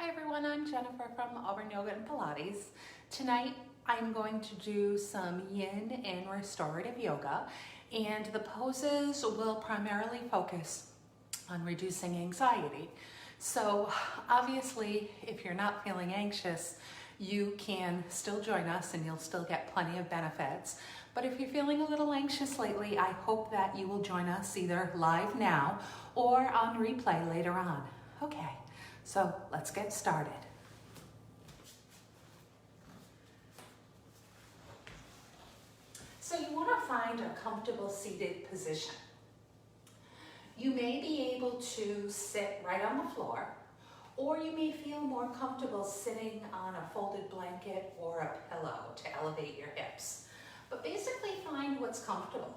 Hi everyone, I'm Jennifer from Auburn Yoga and Pilates. Tonight I'm going to do some yin and restorative yoga, and the poses will primarily focus on reducing anxiety. So obviously if you're not feeling anxious, you can still join us and you'll still get plenty of benefits. But if you're feeling a little anxious lately, I hope that you will join us either live now or on replay later on. Okay. So let's get started. So you want to find a comfortable seated position. You may be able to sit right on the floor, or you may feel more comfortable sitting on a folded blanket or a pillow to elevate your hips. But basically find what's comfortable.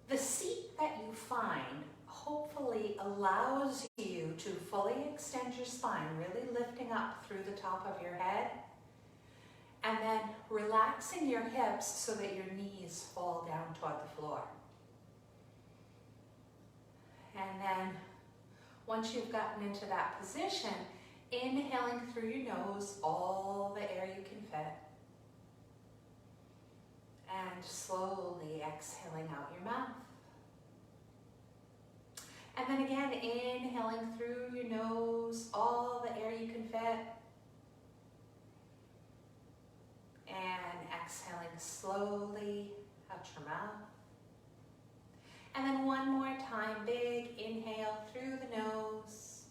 The seat that you find hopefully allows you to fully extend your spine, really lifting up through the top of your head, and then relaxing your hips so that your knees fall down toward the floor. And then once you've gotten into that position, inhaling through your nose all the air you can fit, and slowly exhaling out your mouth. And then again, inhaling through your nose, all the air you can fit. And exhaling slowly out your mouth. And then one more time, big inhale through the nose.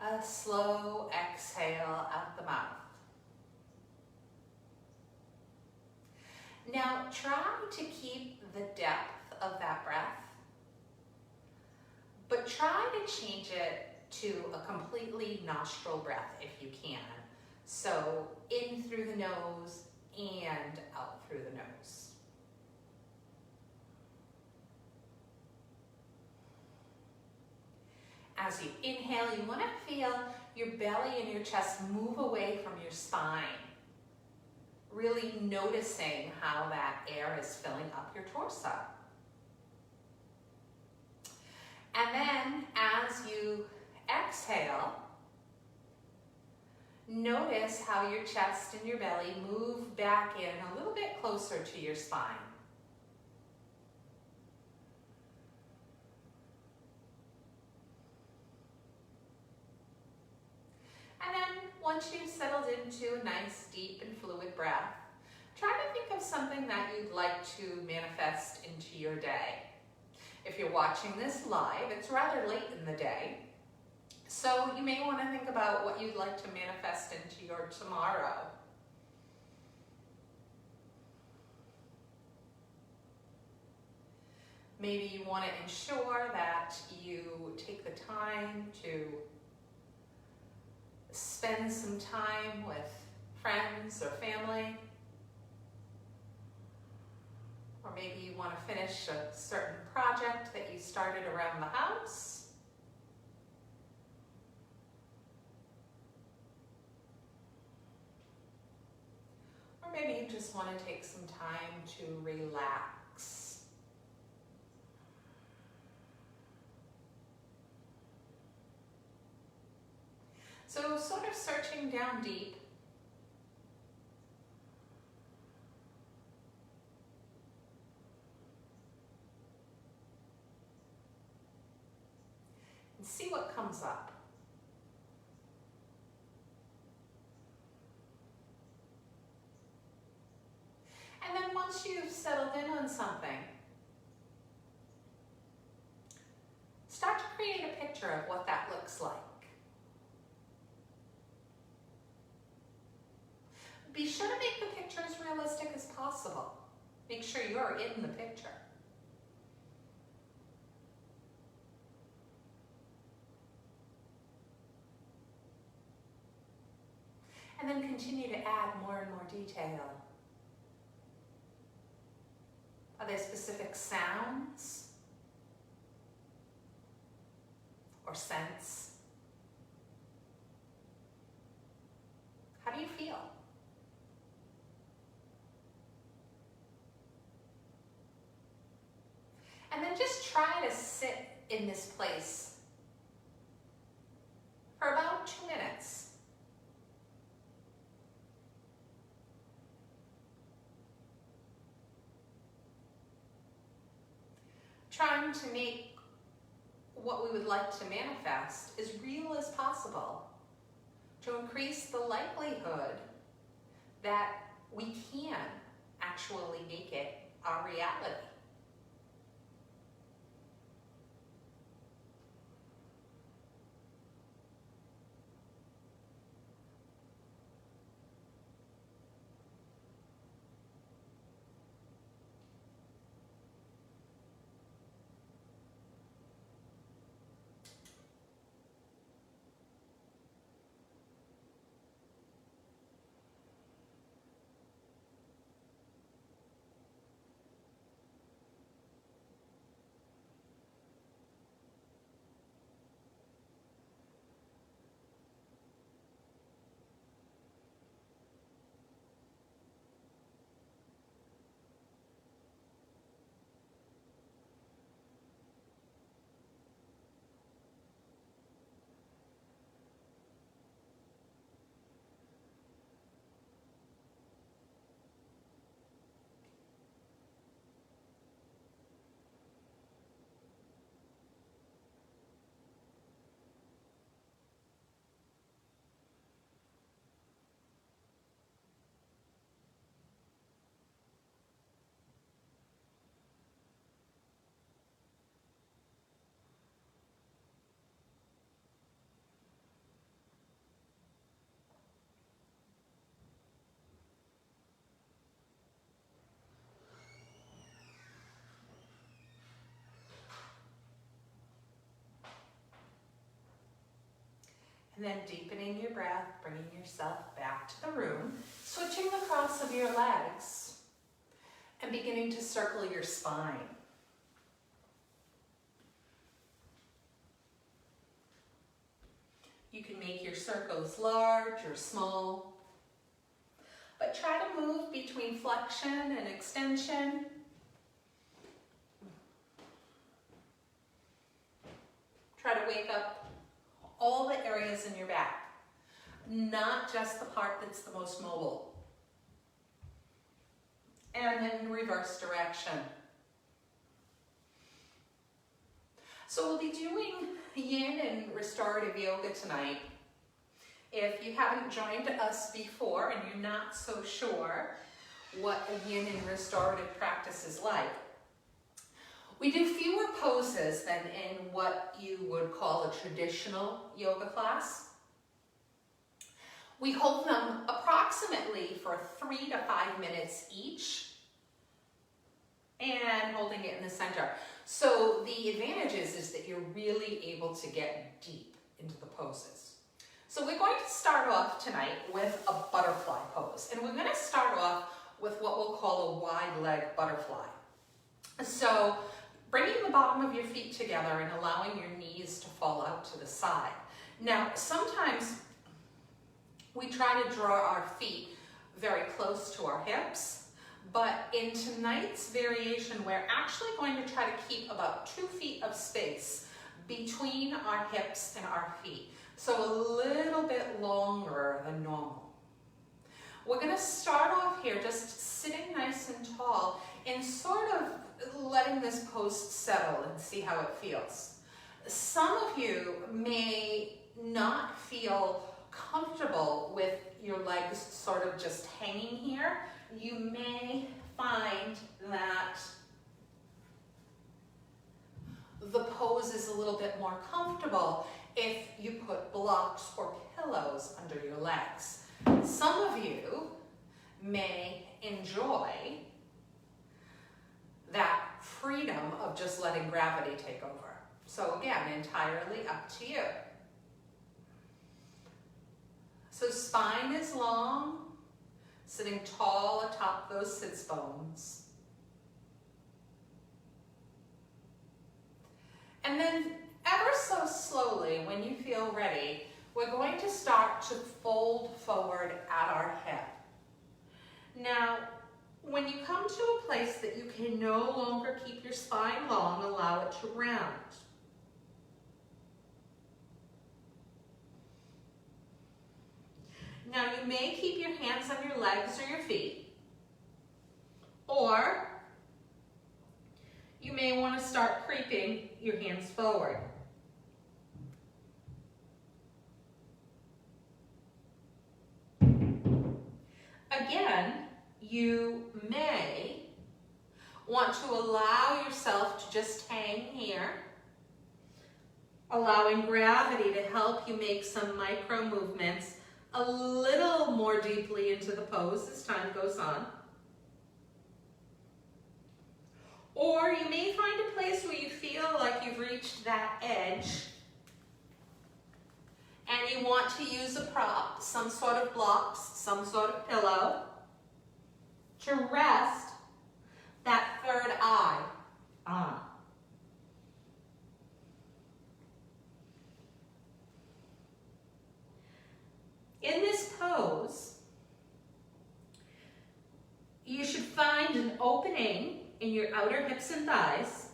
A slow exhale out the mouth. Now try to keep the depth of that breath, but try to change it to a completely nostril breath if you can. So in through the nose and out through the nose. As you inhale, you want to feel your belly and your chest move away from your spine. Really noticing how that air is filling up your torso. And then as you exhale, notice how your chest and your belly move back in a little bit closer to your spine. And then once you've settled into a nice, deep and fluid breath, try to think of something that you'd like to manifest into your day. If you're watching this live, it's rather late in the day, so you may want to think about what you'd like to manifest into your tomorrow. Maybe you want to ensure that you take the time to spend some time with friends or family. Or maybe you want to finish a certain project that you started around the house. Or maybe you just want to take some time to relax. So sort of searching down deep. See what comes up. And then once you've settled in on something, start to create a picture of what that looks like. Be sure to make the picture as realistic as possible. Make sure you're in the picture. And then continue to add more and more detail. Are there specific sounds or scents? How do you feel? And then just try to sit in this place trying to make what we would like to manifest as real as possible, to increase the likelihood that we can actually make it our reality. And then deepening your breath, bringing yourself back to the room, switching the cross of your legs, and beginning to circle your spine. You can make your circles large or small, but try to move between flexion and extension. Try to wake up all the areas in your back, not just the part that's the most mobile. And then reverse direction. So we'll be doing yin and restorative yoga tonight. If you haven't joined us before and you're not so sure what a yin and restorative practice is like, we do fewer poses than in what you would call a traditional yoga class. We hold them approximately for 3 to 5 minutes each, and holding it in the center. So the advantage is that you're really able to get deep into the poses. So we're going to start off tonight with a butterfly pose, and we're going to start off with what we'll call a wide leg butterfly. So bringing the bottom of your feet together and allowing your knees to fall out to the side. Now, sometimes we try to draw our feet very close to our hips, but in tonight's variation, we're actually going to try to keep about 2 feet of space between our hips and our feet. So a little bit longer than normal. We're going to start off here just sitting nice and tall and sort of letting this pose settle and see how it feels. Some of you may not feel comfortable with your legs sort of just hanging here. You may find that the pose is a little bit more comfortable if you put blocks or pillows under your legs. Some of you may enjoy that freedom of just letting gravity take over. So again, entirely up to you. So spine is long, sitting tall atop those sits bones. And then ever so slowly, when you feel ready, we're going to start to fold forward at our hip. Now, when you come to a place that you can no longer keep your spine long, allow it to round. Now, you may keep your hands on your legs or your feet, or you may may want to start creeping your hands forward. Again, you may want to allow yourself to just hang here, allowing gravity to help you make some micro movements a little more deeply into the pose as time goes on. Or you may find a place where you feel like you've reached that edge and you want to use a prop, some sort of blocks, some sort of pillow, to rest that third eye on. In this pose, you should find an opening in your outer hips and thighs.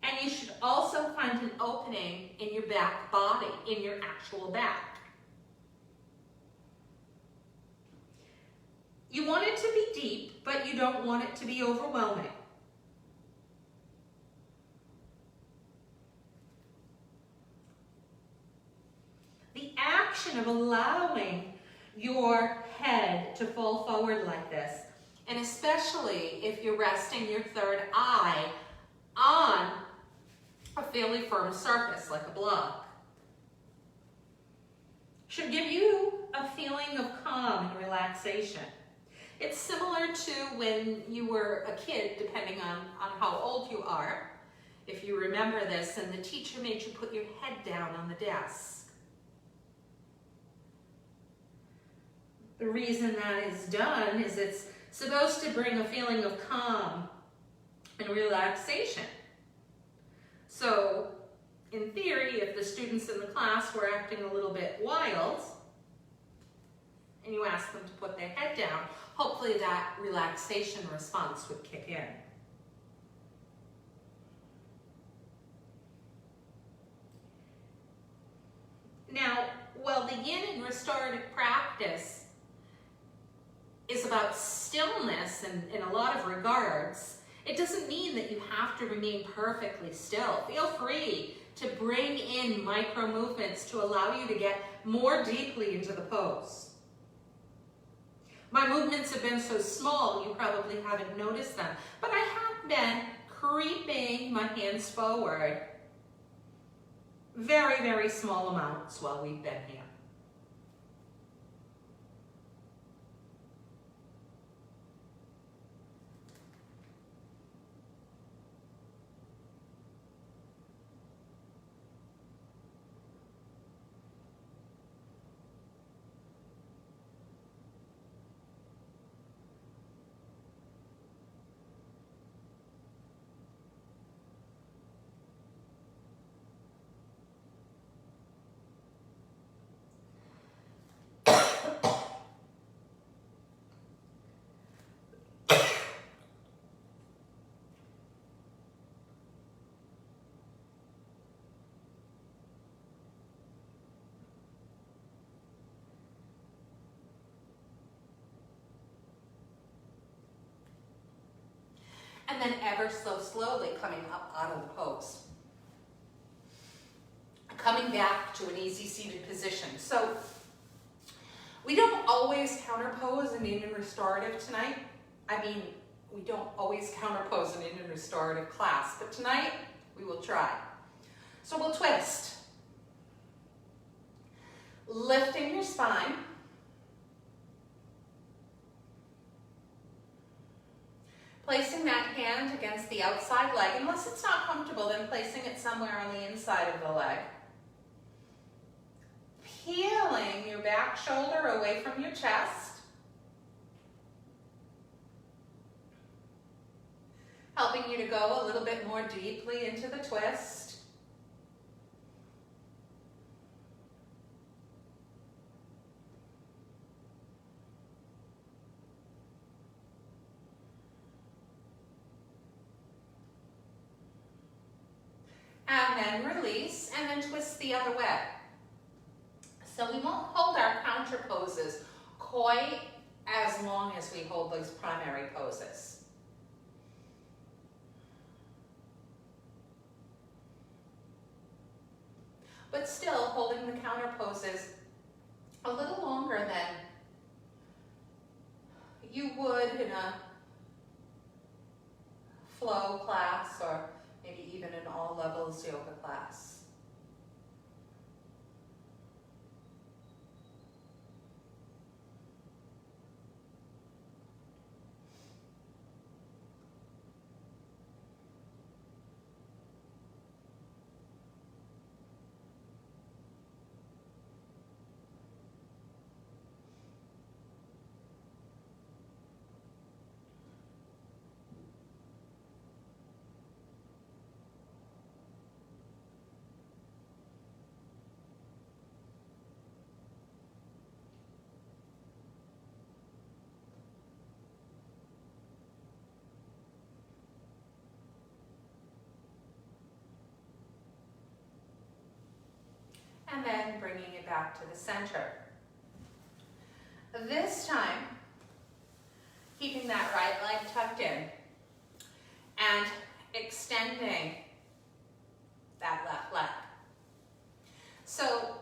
And you should also find an opening in your back body, in your actual back. You want it to be deep, but you don't want it to be overwhelming. The action of allowing your head to fall forward like this, and especially if you're resting your third eye on a fairly firm surface like a block, should give you a feeling of calm and relaxation. It's similar to when you were a kid, depending on how old you are, if you remember this, and the teacher made you put your head down on the desk. The reason that is done is it's supposed to bring a feeling of calm and relaxation. So, in theory, if the students in the class were acting a little bit wild, and you asked them to put their head down, hopefully that relaxation response would kick in. Now, while the yin and restorative practice is about stillness in a lot of regards, it doesn't mean that you have to remain perfectly still. Feel free to bring in micro movements to allow you to get more deeply into the pose. My movements have been so small, you probably haven't noticed them, but I have been creeping my hands forward very, very small amounts while we've been here. And then ever so slowly coming up out of the pose. Coming back to an easy seated position. So we don't always counterpose in yin and restorative tonight. I mean, we don't always counterpose in yin and restorative class, but tonight we will try. So we'll twist. Lifting your spine. Placing that hand against the outside leg, unless it's not comfortable, then placing it somewhere on the inside of the leg. Peeling your back shoulder away from your chest. Helping you to go a little bit more deeply into the twist. And then release, and then twist the other way. So we won't hold our counter poses quite as long as we hold those primary poses. But still holding the counter poses a little longer than you would in a flow class or maybe even an all levels yoga class. And then bringing it back to the center. This time, keeping that right leg tucked in and extending that left leg. So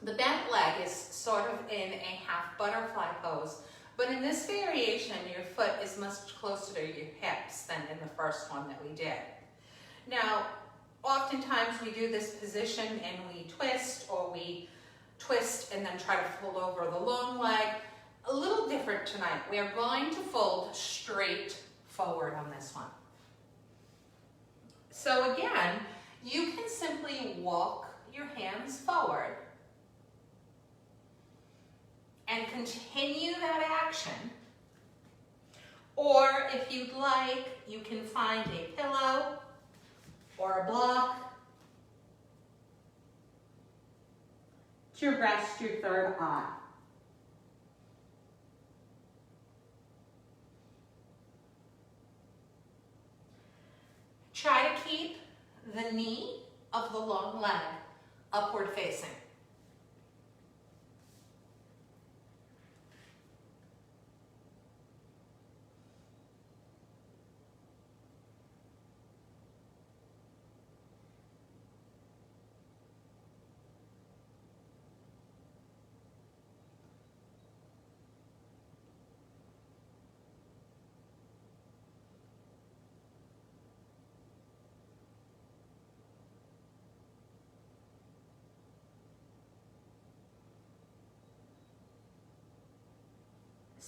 the bent leg is sort of in a half butterfly pose, but in this variation, your foot is much closer to your hips than in the first one that we did. Now, oftentimes we do this position and we twist, or we twist and then try to fold over the long leg. A little different tonight. We are going to fold straight forward on this one. So again, you can simply walk your hands forward and continue that action. Or if you'd like, you can find a pillow or a block to rest your third eye. Try to keep the knee of the long leg upward facing.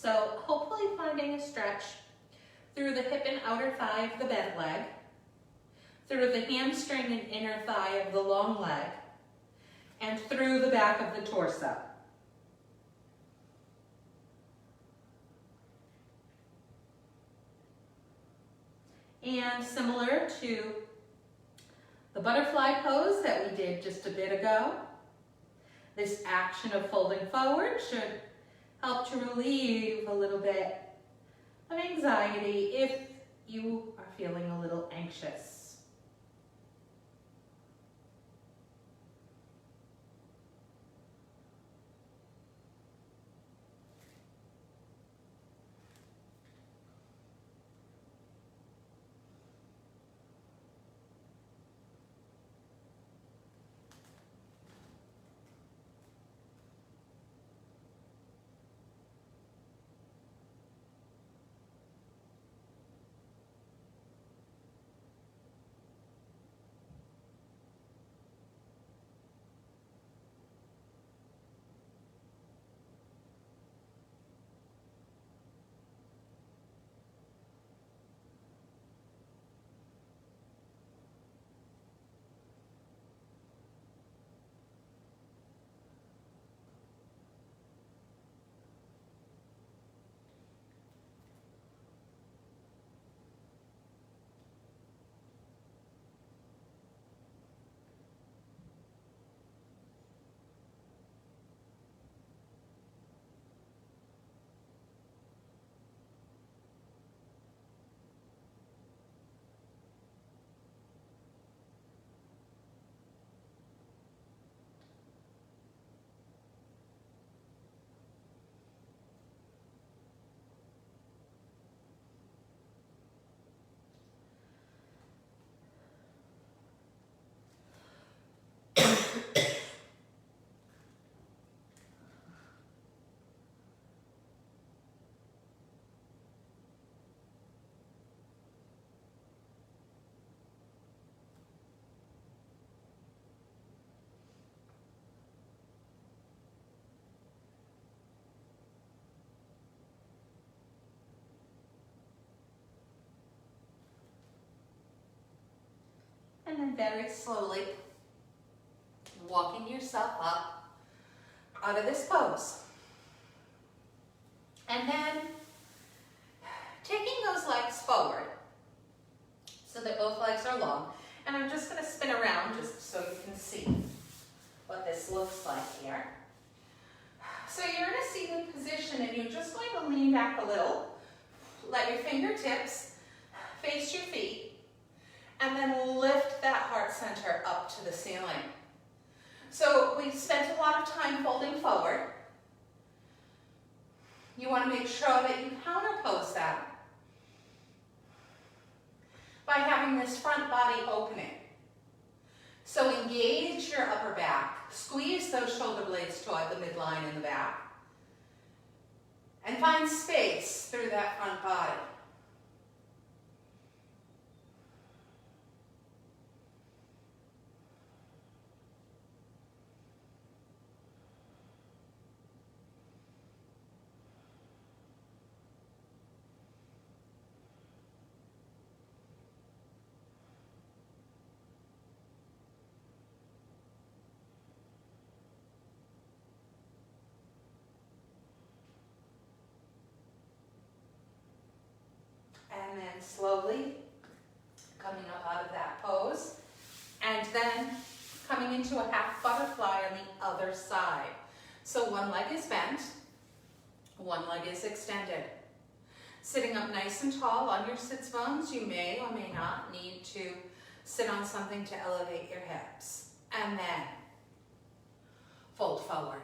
So hopefully finding a stretch through the hip and outer thigh of the bent leg, through the hamstring and inner thigh of the long leg, and through the back of the torso. And similar to the butterfly pose that we did just a bit ago, this action of folding forward should help to relieve a little bit of anxiety if you are feeling a little anxious. And then very slowly walking yourself up out of this pose. And then taking those legs forward so that both legs are long. And I'm just going to spin around just so you can see what this looks like here. So you're in a seated position and you're just going to lean back a little. Let your fingertips face your feet and then lift that heart center up to the ceiling. So we spent a lot of time folding forward. You want to make sure that you counterpose that by having this front body opening. So engage your upper back, squeeze those shoulder blades toward the midline in the back, and find space through that front body. And then slowly coming up out of that pose. And then coming into a half butterfly on the other side. So one leg is bent, one leg is extended. Sitting up nice and tall on your sits bones, you may or may not need to sit on something to elevate your hips. And then fold forward.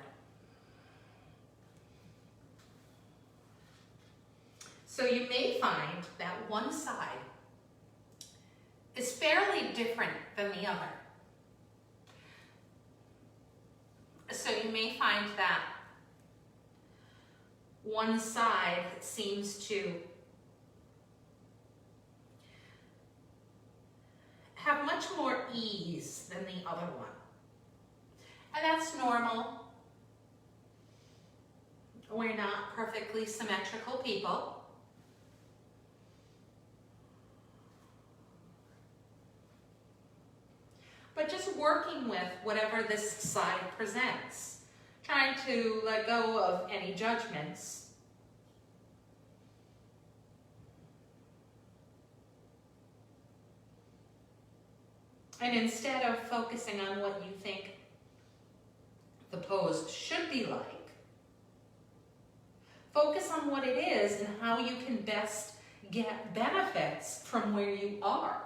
So you may find that one side is fairly different than the other. So you may find that one side seems to have much more ease than the other one. And that's normal. We're not perfectly symmetrical people. But just working with whatever this side presents, trying to let go of any judgments. And instead of focusing on what you think the pose should be like, focus on what it is and how you can best get benefits from where you are.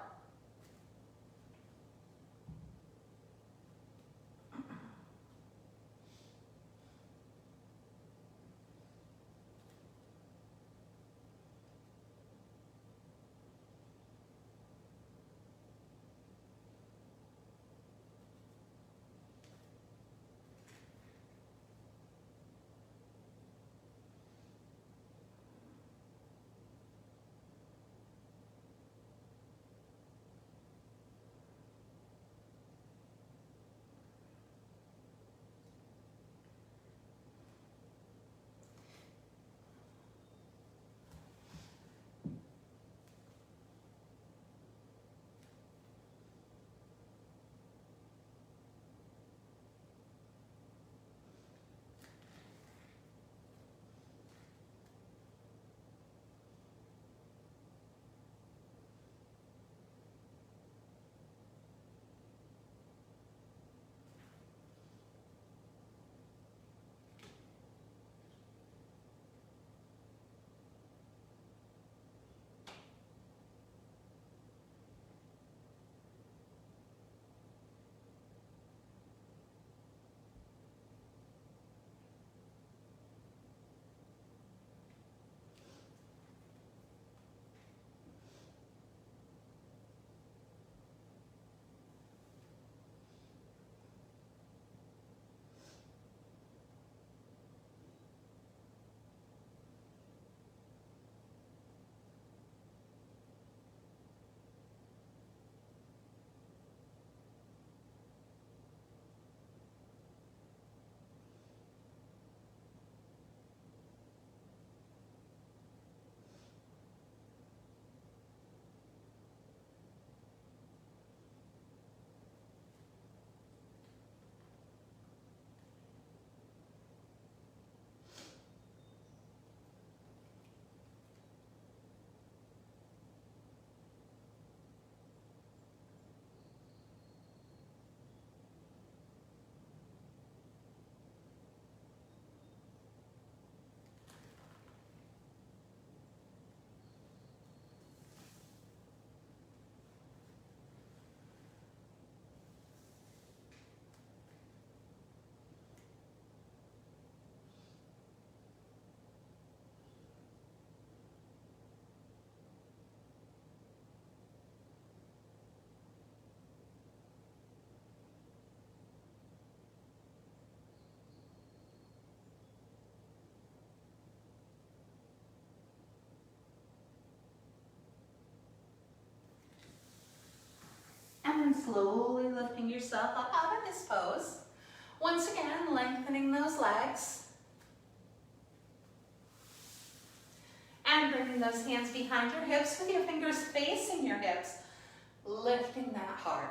slowly lifting yourself up out of this pose. Once again, lengthening those legs. And bringing those hands behind your hips with your fingers facing your hips, lifting that heart.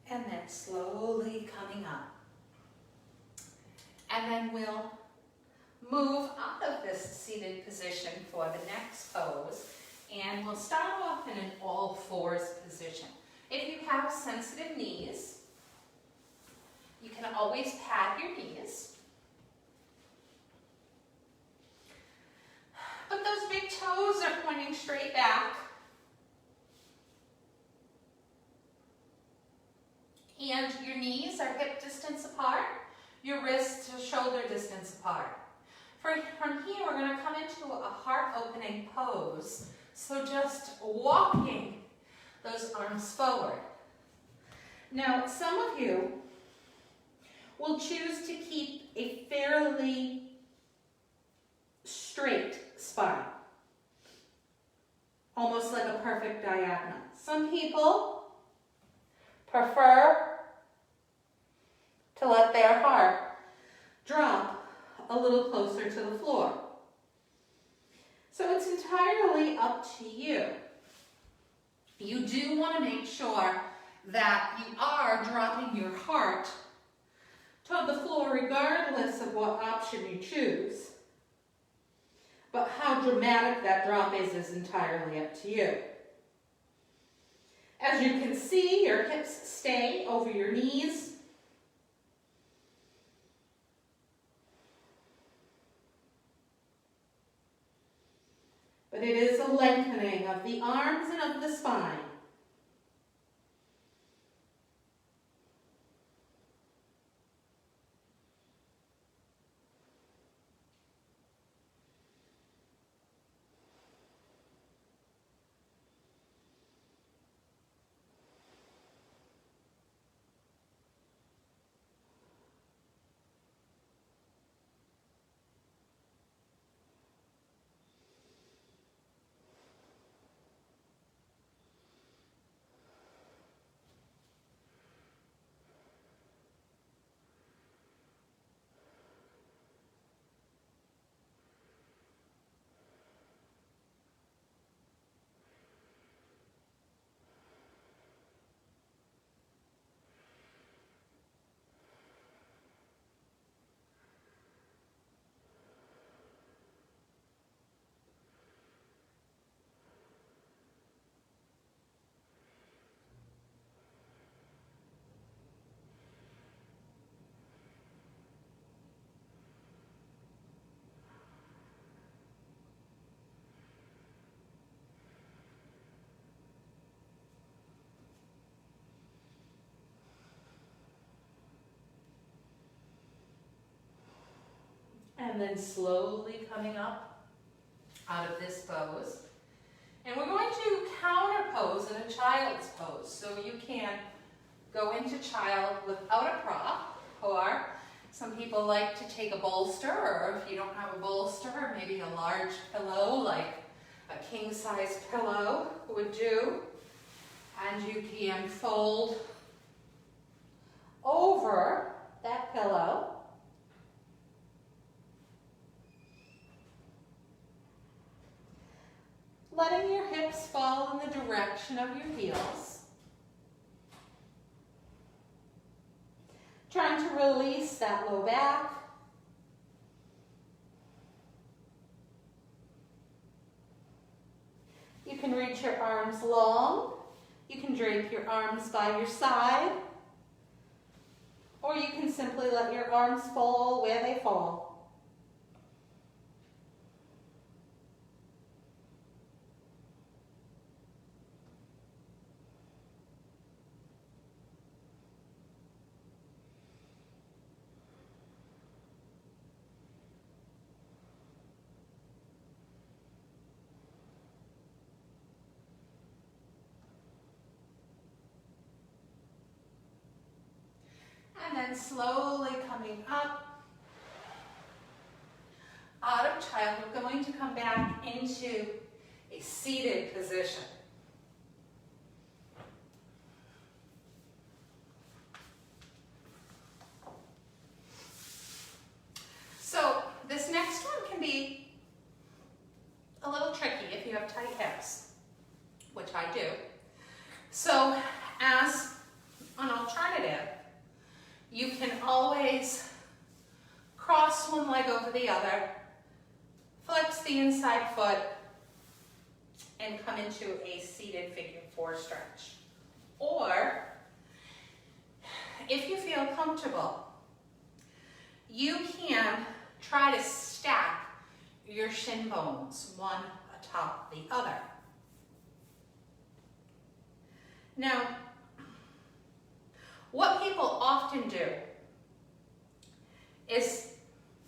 And then slowly coming up. And then we'll move out of this seated position for the next pose. And we'll start off in an all fours position. If you have sensitive knees, you can always pad your knees. But those big toes are pointing straight back. And your knees are hip distance apart, your wrists are shoulder distance apart. From here, we're going to come into a heart opening pose. So just walking those arms forward. Now, some of you will choose to keep a fairly straight spine, almost like a perfect diagonal. Some people prefer to let their heart drop a little closer to the floor. So it's entirely up to you. You do want to make sure that you are dropping your heart toward the floor regardless of what option you choose. But how dramatic that drop is entirely up to you. As you can see, your hips stay over your knees. But it is a lengthening of the arms and of the spine. And then slowly coming up out of this pose. And we're going to counter pose in a child's pose. So you can go into child without a prop, or some people like to take a bolster, or if you don't have a bolster, maybe a large pillow like a king-size pillow would do. And you can fold over that pillow. Letting your hips fall in the direction of your heels. Trying to release that low back. You can reach your arms long. You can drape your arms by your side. Or you can simply let your arms fall where they fall. And then slowly coming up out of child, we're going to come back into a seated position. So this next one can be a little tricky if you have tight hips, which I do. So as an alternative, you can always cross one leg over the other, flex the inside foot, and come into a seated figure four stretch. Or, if you feel comfortable, you can try to stack your shin bones one atop the other. Now, what people often do is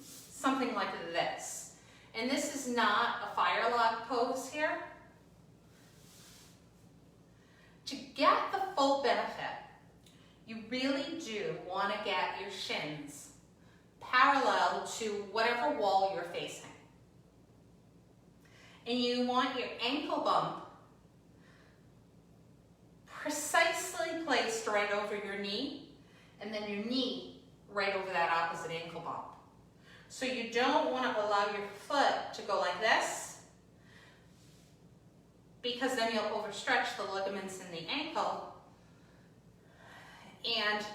something like this. And this is not a fire lock pose here. To get the full benefit, you really do want to get your shins parallel to whatever wall you're facing. And you want your ankle bump precisely placed right over your knee, and then your knee right over that opposite ankle bump. So you don't want to allow your foot to go like this, because then you'll overstretch the ligaments in the ankle, and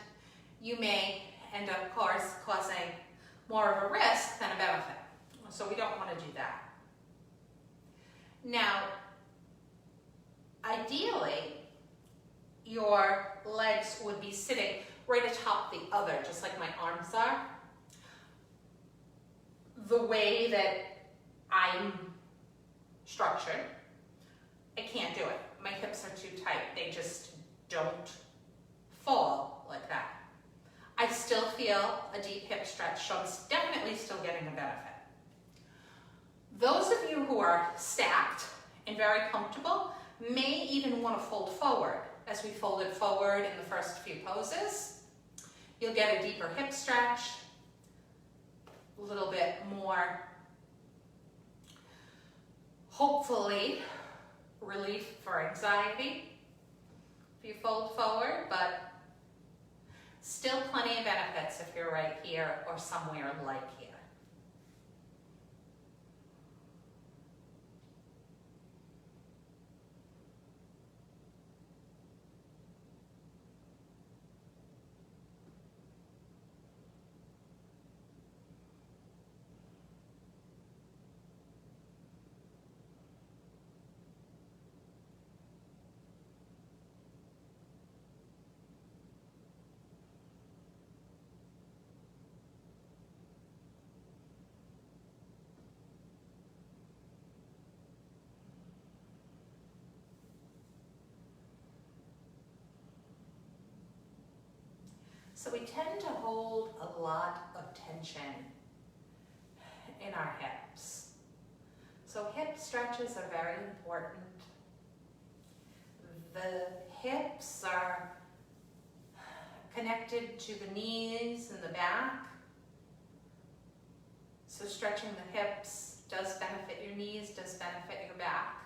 you may end up, of course, causing more of a risk than a benefit. So we don't want to do that. Now, ideally, your legs would be sitting right atop the other, just like my arms are. The way that I'm structured, I can't do it. My hips are too tight. They just don't fall like that. I still feel a deep hip stretch, so I'm definitely still getting a benefit. Those of you who are stacked and very comfortable may even want to fold forward. As we folded forward in the first few poses, you'll get a deeper hip stretch, a little bit more, hopefully, relief for anxiety if you fold forward, but still plenty of benefits if you're right here or somewhere like here. So we tend to hold a lot of tension in our hips. So hip stretches are very important. The hips are connected to the knees and the back. So stretching the hips does benefit your knees, does benefit your back.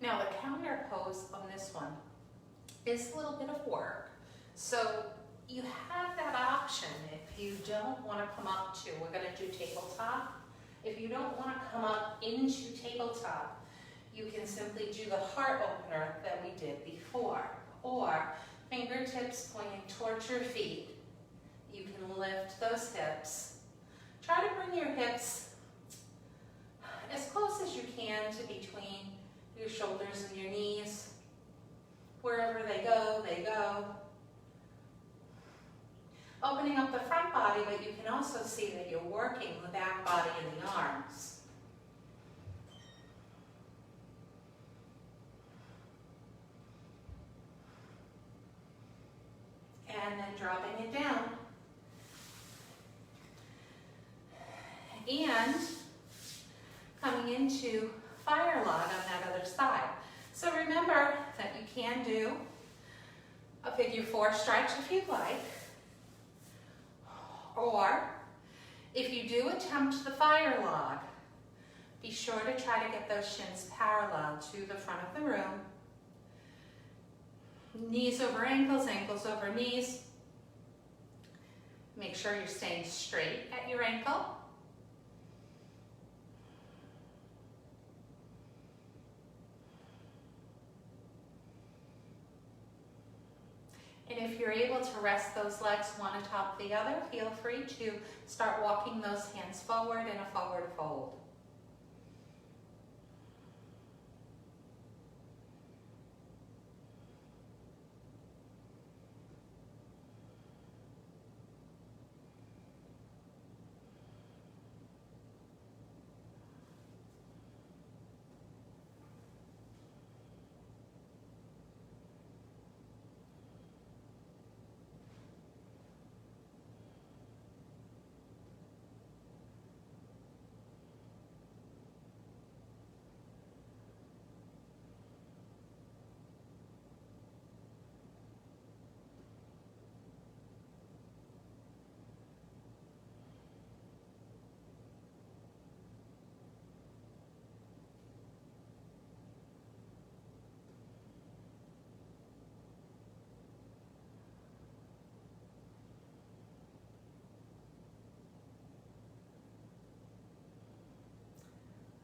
Now the counter pose on this one is a little bit of work. So you have that option if you don't want to come up to, we're going to do tabletop. If you don't want to come up into tabletop, you can simply do the heart opener that we did before. Or fingertips pointing towards your feet. You can lift those hips. Try to bring your hips as close as you can to between your shoulders and your knees. Wherever they go, they go. Opening up the front body, but you can also see that you're working the back body and the arms. And then dropping it down. And coming into fire log on that other side. So remember that you can do a figure 4 stretch if you'd like. Or if you do attempt the fire log, be sure to try to get those shins parallel to the front of the room. Knees over ankles, ankles over knees. Make sure you're staying straight at your ankle. And if you're able to rest those legs one atop the other, feel free to start walking those hands forward in a forward fold.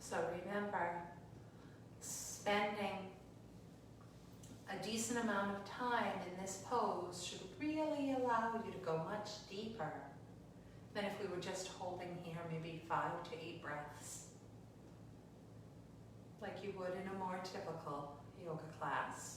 So remember, spending a decent amount of time in this pose should really allow you to go much deeper than if we were just holding here maybe 5 to 8 breaths, like you would in a more typical yoga class.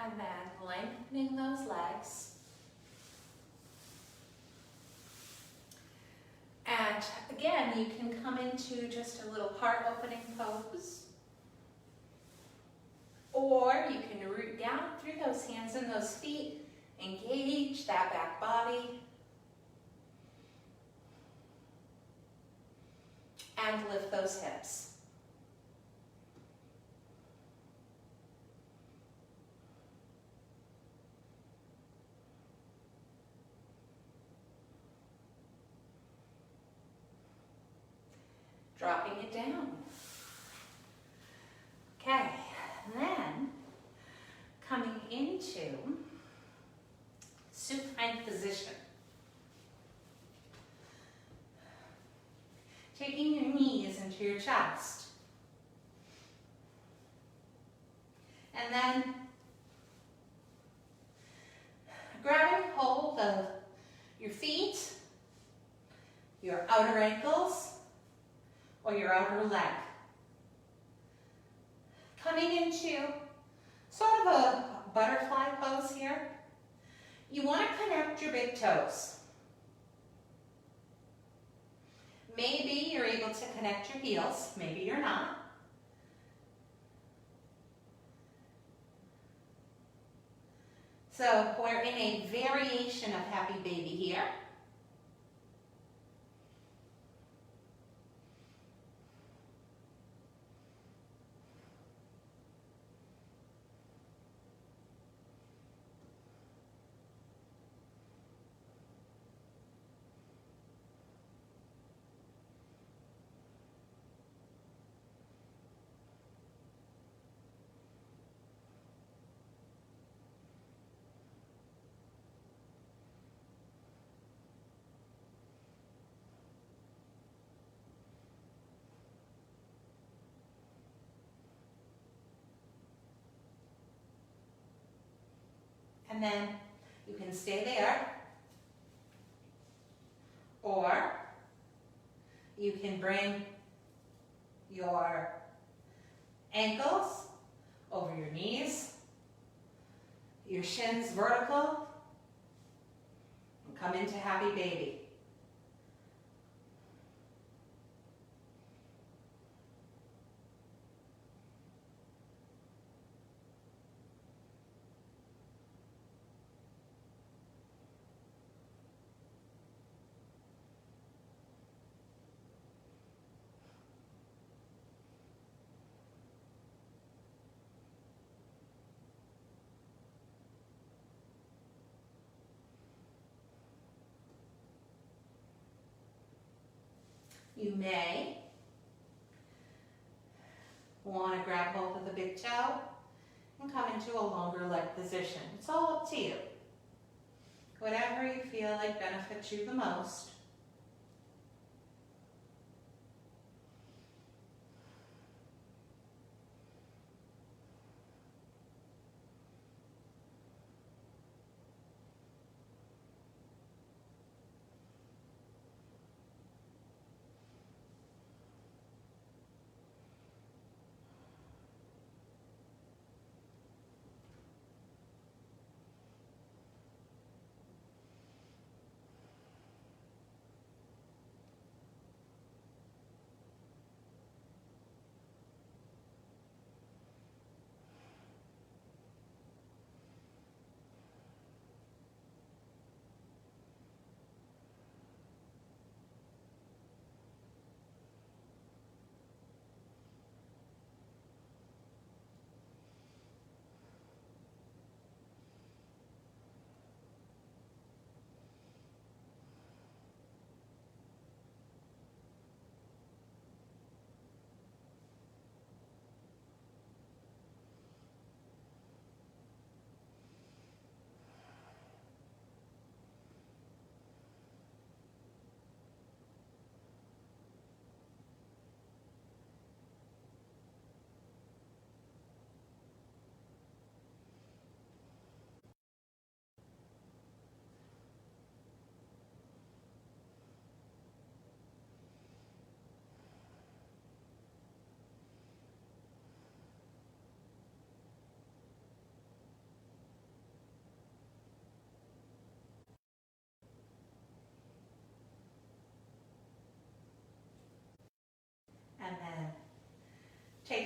And then lengthening those legs. And again, you can come into just a little heart opening pose. Or you can root down through those hands and those feet. Engage that back body. And lift those hips. Dropping it down. Okay, then coming into supine position. Taking your knees into your chest. And then grabbing hold of your feet, your outer ankles, or your outer leg. Coming into sort of a butterfly pose here. You want to connect your big toes. Maybe you're able to connect your heels, maybe you're not. So we're in a variation of happy baby here. And then you can stay there, or you can bring your ankles over your knees, your shins vertical, and come into happy baby. You may want to grab hold of the big toe and come into a longer leg position. It's all up to you. Whatever you feel like benefits you the most.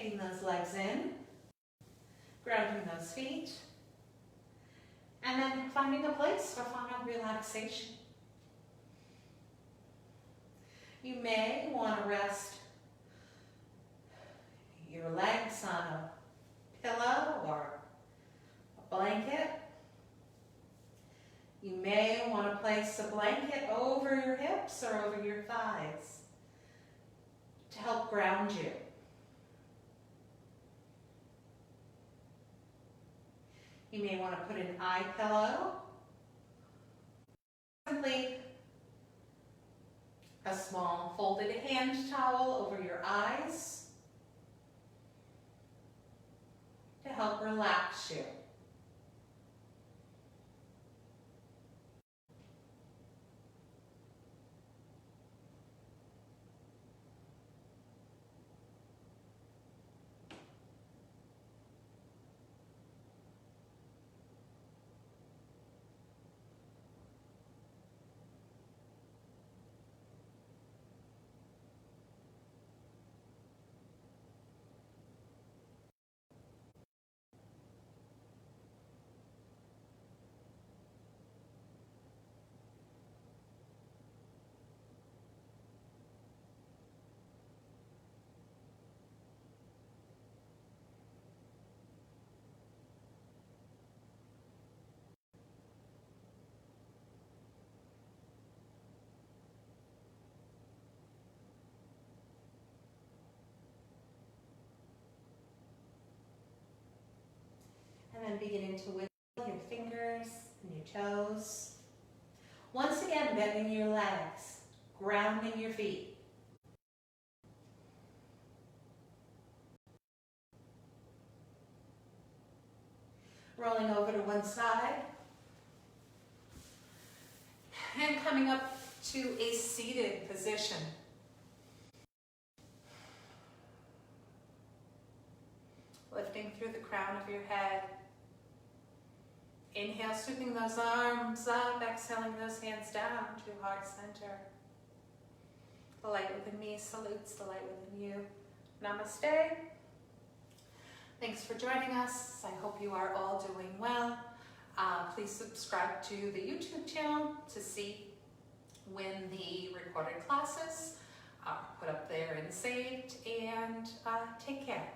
taking those legs in, grounding those feet, and then finding a place for final relaxation. You may want to rest your legs on a pillow or a blanket. You may want to place a blanket over your hips or over your thighs to help ground you. You may want to put an eye pillow, simply a small folded hand towel over your eyes to help relax you. And then beginning to wiggle your fingers and your toes. Once again, bending your legs, grounding your feet. Rolling over to one side. And coming up to a seated position. Lifting through the crown of your head. Inhale, sweeping those arms up, exhaling those hands down to heart center. The light within me salutes the light within you. Namaste. Thanks for joining us. I hope you are all doing well. Please subscribe to the YouTube channel to see when the recorded classes are put up there and saved. And take care.